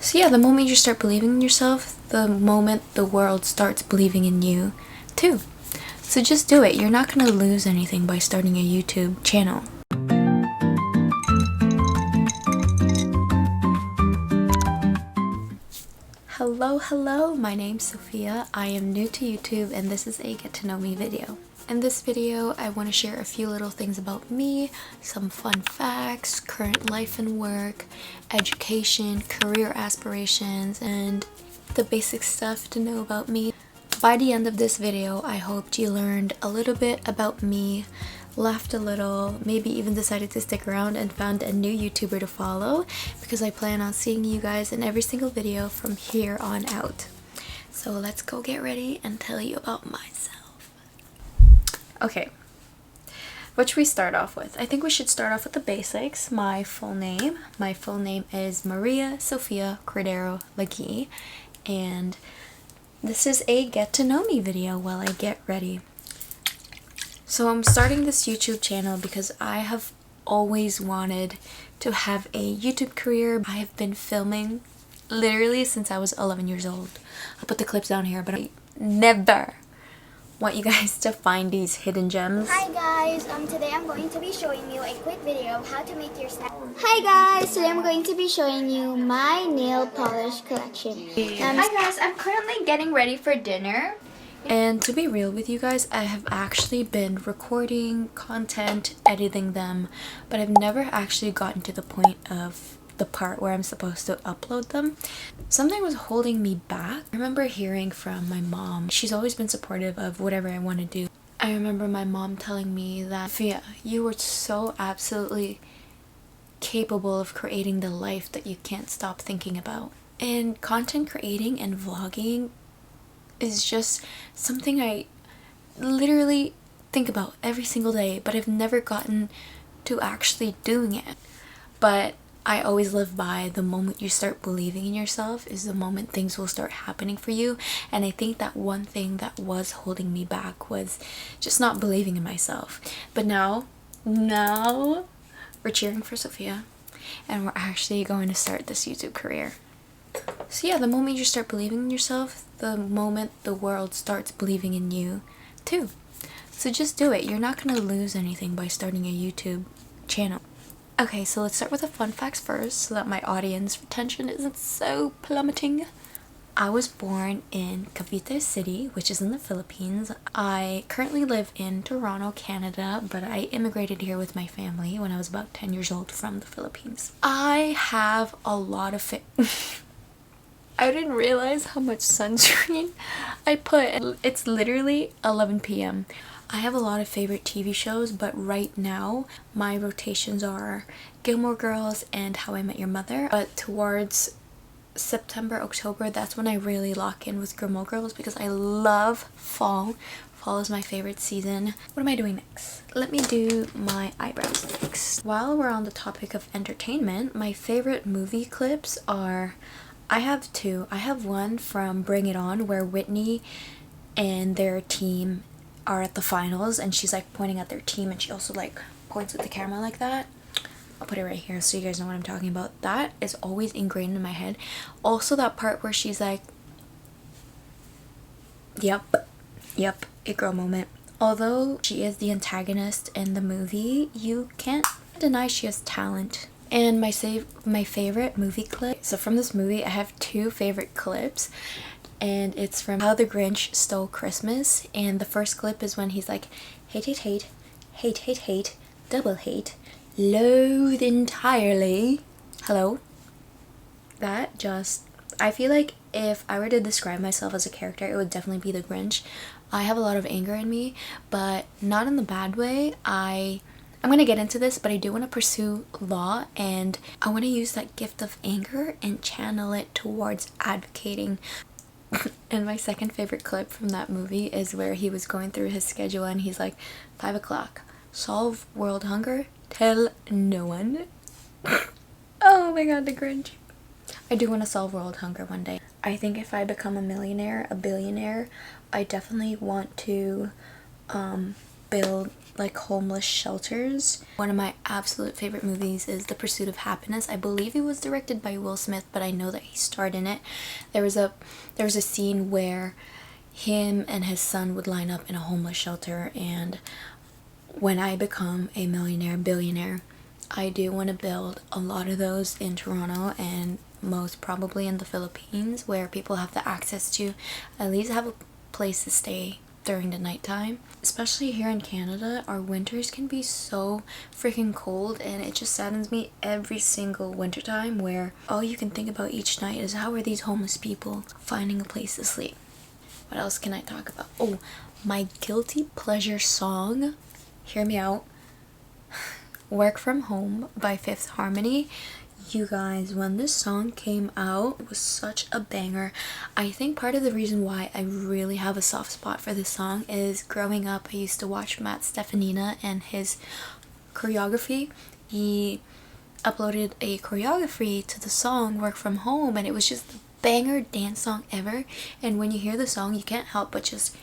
So yeah, the moment you start believing in yourself, the moment the world starts believing in you too. So just do it. You're not going to lose anything by starting a YouTube channel. Hello, my name's Sophia. I am new to YouTube and this is a get to know me video. In this video, I want to share a few little things about me, some fun facts, current life and work, education, career aspirations, and the basic stuff to know about me. By the end of this video, I hoped you learned a little bit about me, laughed a little, maybe even decided to stick around and found a new YouTuber to follow, because I plan on seeing you guys in every single video from here on out. So let's go get ready and tell you about myself. Okay, what should we start off with? I think we should start off with the basics. My full name is Maria Sofia Cordero Lagui, and this is a get to know me video while I get ready. So I'm starting this YouTube channel because I have always wanted to have a YouTube career. I have been filming literally since I was 11 years old. I'll put the clips down here, but I never want you guys to find these hidden gems. Hi guys, today I'm going to be showing you a quick video of how to make your snap. Hi guys, today I'm going to be showing you my nail polish collection. Hi guys, I'm currently getting ready for dinner. And to be real with you guys, I have actually been recording content, editing them, but I've never actually gotten to the point of the part where I'm supposed to upload them. Something was holding me back. I remember hearing from my mom. She's always been supportive of whatever I want to do. I remember my mom telling me that, Fia, you were so absolutely capable of creating the life that you can't stop thinking about. And content creating and vlogging is just something I literally think about every single day, but I've never gotten to actually doing it. But I always live by the moment you start believing in yourself is the moment things will start happening for you. And I think that one thing that was holding me back was just not believing in myself. But now we're cheering for Sophia and we're actually going to start this YouTube career. So yeah, the moment you start believing in yourself, the moment the world starts believing in you too. So just do it. You're not going to lose anything by starting a YouTube channel. Okay, so let's start with the fun facts first so that my audience retention isn't so plummeting. I was born in Cavite City, which is in the Philippines. I currently live in Toronto, Canada, but I immigrated here with my family when I was about 10 years old from the Philippines. I have a lot of I didn't realize how much sunscreen I put. It's literally 11 p.m. I have a lot of favorite TV shows, but right now my rotations are Gilmore Girls and How I Met Your Mother. But towards September, October, that's when I really lock in with Gilmore Girls because I love fall. Fall is my favorite season. What am I doing next? Let me do my eyebrows next. While we're on the topic of entertainment, my favorite movie clips are... I have two. I have one from Bring It On where Whitney and their team are at the finals and she's like pointing at their team and she also like points at the camera like that. I'll put it right here so you guys know what I'm talking about. That is always ingrained in my head. Also that part where she's like, yep, it girl moment. Although she is the antagonist in the movie, you can't deny she has talent. And my favorite movie clip. So from this movie I have two favorite clips. And it's from How the Grinch Stole Christmas. And the first clip is when he's like, hate, double hate, loathe entirely. Hello? That just... I feel like if I were to describe myself as a character, it would definitely be the Grinch. I have a lot of anger in me, but not in the bad way. I'm going to get into this, but I do want to pursue law and I want to use that gift of anger and channel it towards advocating. And my second favorite clip from that movie is where he was going through his schedule and he's like, 5 o'clock, solve world hunger, tell no one. Oh my god, the Grinch. I do want to solve world hunger one day. I think if I become a millionaire, a billionaire, I definitely want to build like homeless shelters. One of my absolute favorite movies is The Pursuit of Happiness. I believe it was directed by Will Smith, but I know that he starred in it. There was a scene where him and his son would line up in a homeless shelter, and when I become a millionaire, billionaire, I do want to build a lot of those in Toronto and most probably in the Philippines, where people have the access to at least have a place to stay during the nighttime. Especially here in Canada, our winters can be so freaking cold, and it just saddens me every single wintertime where all you can think about each night is how are these homeless people finding a place to sleep. What else can I talk about? Oh, my guilty pleasure song, hear me out, Work From Home by Fifth Harmony. You guys, when this song came out, it was such a banger. I think part of the reason why I really have a soft spot for this song is growing up I used to watch Matt Stefanina and his choreography. He uploaded a choreography to the song Work From Home, and it was just the banger dance song ever. And when you hear the song, you can't help but just,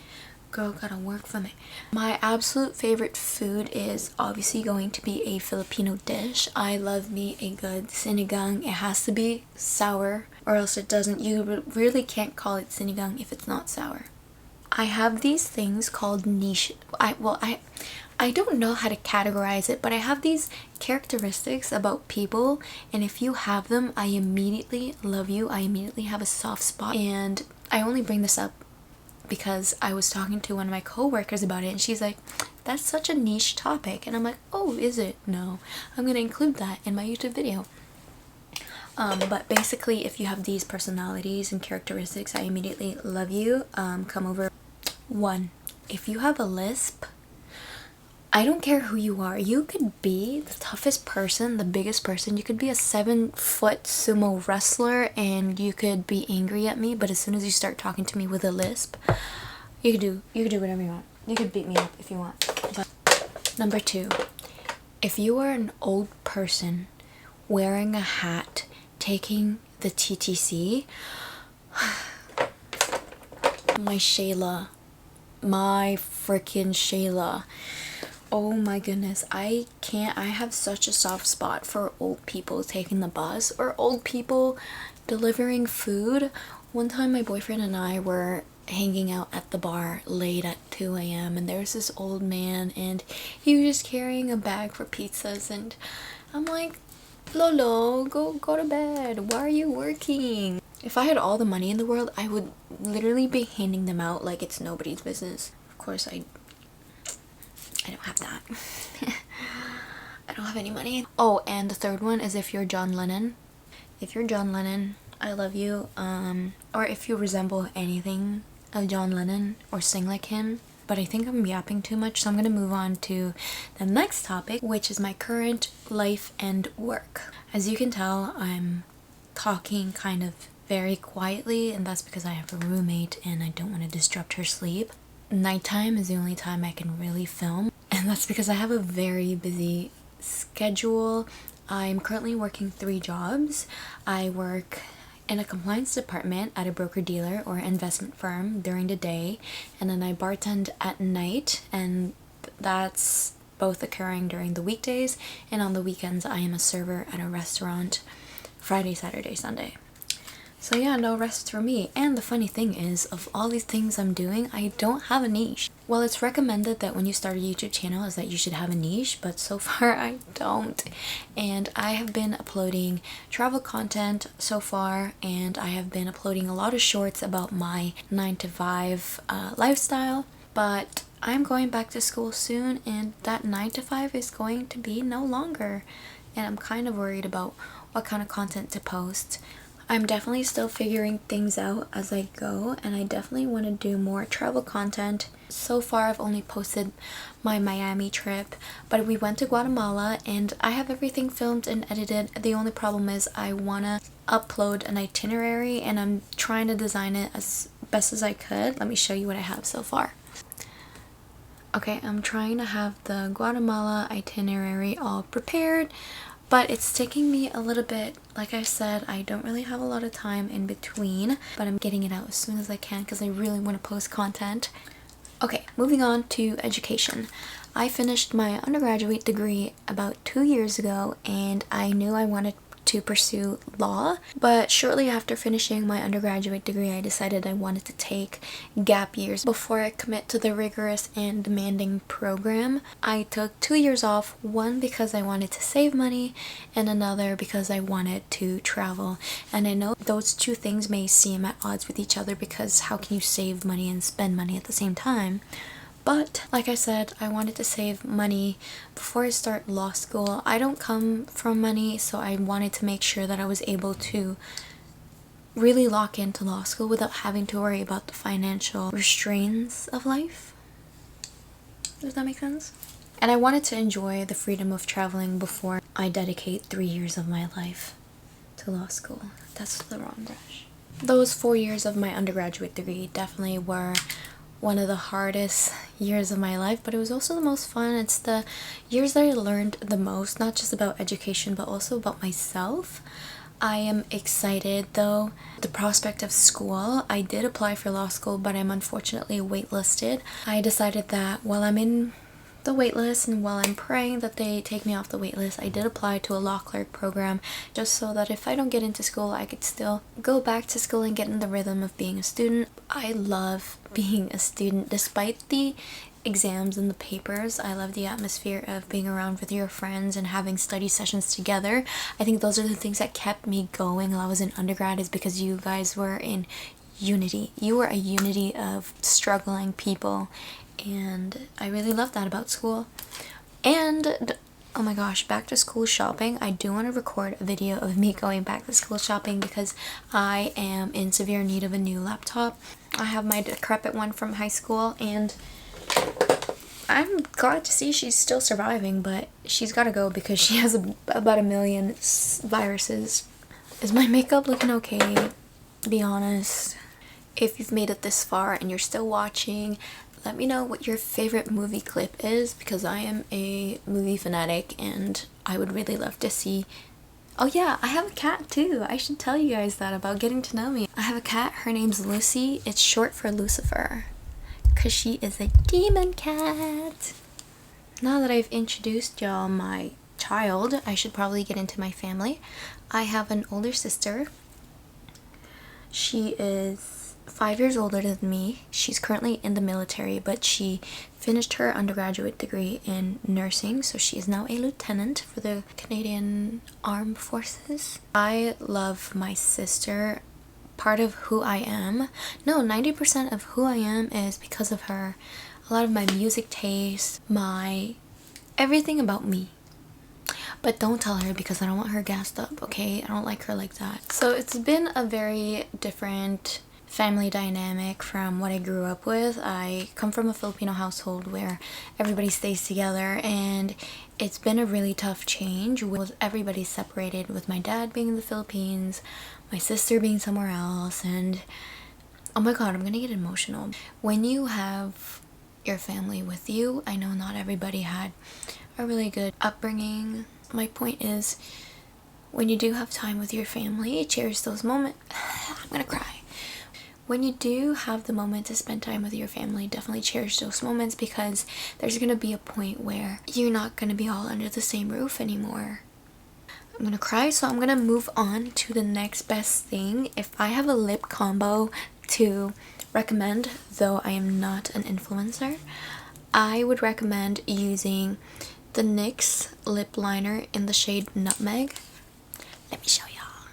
girl, gotta work from it. My absolute favorite food is obviously going to be a Filipino dish. I love me a good sinigang. It has to be sour, or else it doesn't, you really can't call it sinigang if it's not sour. I have these things called niche. I don't know how to categorize it, but I have these characteristics about people, and if you have them, I immediately love you. I immediately have a soft spot. And I only bring this up because I was talking to one of my co-workers about it, and she's like, that's such a niche topic. And I'm like, oh, is it? No, I'm gonna include that in my YouTube video. But basically, if you have these personalities and characteristics, I immediately love you. Come over. 1, if you have a lisp, I don't care who you are. You could be the toughest person, the biggest person. You could be a 7-foot sumo wrestler and you could be angry at me, but as soon as you start talking to me with a lisp, you could do whatever you want. You could beat me up if you want. But number 2, if you are an old person wearing a hat, taking the TTC, my Shayla, my freaking Shayla. Oh my goodness, I have such a soft spot for old people taking the bus or old people delivering food. One time my boyfriend and I were hanging out at the bar late at 2 a.m. and there's this old man and he was just carrying a bag for pizzas, and I'm like, Lolo, go to bed. Why are you working? If I had all the money in the world, I would literally be handing them out like it's nobody's business. Of course, I don't have that. I don't have any money. Oh, and the third one is if you're John Lennon. If you're John Lennon, I love you. Or if you resemble anything of John Lennon or sing like him. But I think I'm yapping too much, so I'm gonna move on to the next topic, which is my current life and work. As you can tell, I'm talking kind of very quietly, and that's because I have a roommate and I don't want to disrupt her sleep. Nighttime is the only time I can really film, and that's because I have a very busy schedule. I'm currently working 3 jobs. I work in a compliance department at a broker-dealer or investment firm during the day, and then I bartend at night, and that's both occurring during the weekdays, and on the weekends I am a server at a restaurant Friday, Saturday, Sunday. So yeah, no rest for me. And the funny thing is, of all these things I'm doing, I don't have a niche. Well, it's recommended that when you start a YouTube channel is that you should have a niche, but so far I don't. And I have been uploading travel content so far, and I have been uploading a lot of shorts about my 9-to-5 lifestyle, but I'm going back to school soon, and that 9-to-5 is going to be no longer. And I'm kind of worried about what kind of content to post. I'm definitely still figuring things out as I go, and I definitely want to do more travel content. So far I've only posted my Miami trip, but we went to Guatemala and I have everything filmed and edited. The only problem is I want to upload an itinerary, and I'm trying to design it as best as I could. Let me show you what I have so far. Okay, I'm trying to have the Guatemala itinerary all prepared, but it's taking me a little bit. Like I said, I don't really have a lot of time in between, but I'm getting it out as soon as I can because I really want to post content. Okay, moving on to education. I finished my undergraduate degree about 2 years ago, and I knew I wanted to pursue law, but shortly after finishing my undergraduate degree I decided I wanted to take gap years before I commit to the rigorous and demanding program. I took 2 years off, one because I wanted to save money and another because I wanted to travel. And I know those two things may seem at odds with each other, because how can you save money and spend money at the same time? But like I said, I wanted to save money before I start law school. I don't come from money, so I wanted to make sure that I was able to really lock into law school without having to worry about the financial restraints of life. Does that make sense? And I wanted to enjoy the freedom of traveling before I dedicate 3 years of my life to law school. That's the wrong brush. Those 4 years of my undergraduate degree definitely were one of the hardest years of my life, but it was also the most fun. It's the years that I learned the most, not just about education but also about myself. I am excited though. The prospect of school, I did apply for law school, but I'm unfortunately waitlisted. I decided that while I'm in the waitlist and while I'm praying that they take me off the waitlist, I did apply to a law clerk program, just so that if I don't get into school I could still go back to school and get in the rhythm of being a student. I love being a student despite the exams and the papers. I love the atmosphere of being around with your friends and having study sessions together. I think those are the things that kept me going while I was in undergrad, is because you guys were in unity. You were a unity of struggling people, and I really love that about school. And oh my gosh, back to school shopping. I do want to record a video of me going back to school shopping because I am in severe need of a new laptop. I have my decrepit one from high school, and I'm glad to see she's still surviving, but she's gotta go because she has about a million viruses. Is my makeup looking okay? Be honest. If you've made it this far and you're still watching, let me know what your favorite movie clip is, because I am a movie fanatic and I would really love to see. Oh yeah, I have a cat too. I should tell you guys that about getting to know me. I have a cat. Her name's Lucy. It's short for Lucifer, because she is a demon cat. Now that I've introduced y'all my child, I should probably get into my family. I have an older sister. She is 5 years older than me. She's currently in the military, but she finished her undergraduate degree in nursing, so she is now a lieutenant for the Canadian Armed Forces. I love my sister. Part of who I am, no, 90% of who I am is because of her. A lot of my music taste, my everything about me. But don't tell her because I don't want her gassed up, okay? I don't like her like that. So it's been a very different family dynamic from what I grew up with. I come from a Filipino household where everybody stays together, and it's been a really tough change with everybody separated, with my dad being in the Philippines, my sister being somewhere else, and oh my god, I'm gonna get emotional. When you have your family with you, I know not everybody had a really good upbringing. My point is, when you do have time with your family, cherish those moments. I'm gonna cry. When you do have the moment to spend time with your family, definitely cherish those moments, because there's gonna be a point where you're not gonna be all under the same roof anymore. I'm gonna cry, so I'm gonna move on to the next best thing. If I have a lip combo to recommend, though I am not an influencer, I would recommend using the NYX lip liner in the shade Nutmeg. Let me show y'all.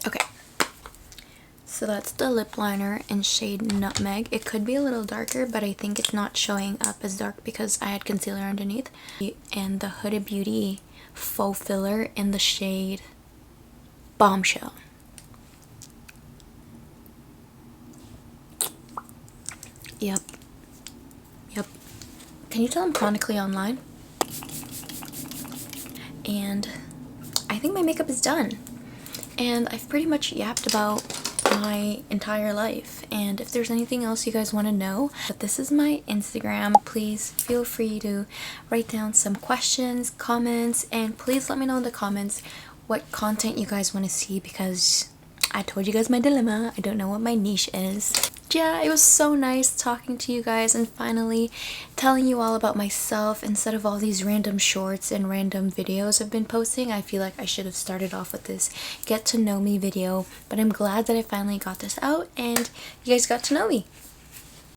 Okay. So that's the lip liner in shade Nutmeg. It could be a little darker, but I think it's not showing up as dark because I had concealer underneath. And the Huda Beauty faux filler in the shade Bombshell. Yep. Can you tell I'm chronically online? And I think my makeup is done. And I've pretty much yapped about my entire life, and if there's anything else you guys want to know, but this is my Instagram. Please feel free to write down some questions, comments, and please let me know in the comments what content you guys want to see, because I told you guys my dilemma. I don't know what my niche is. yeah, it was so nice talking to you guys and finally telling you all about myself instead of all these random shorts and random videos I've been posting. I feel like I should have started off with this get to know me video, but I'm glad that I finally got this out and you guys got to know me.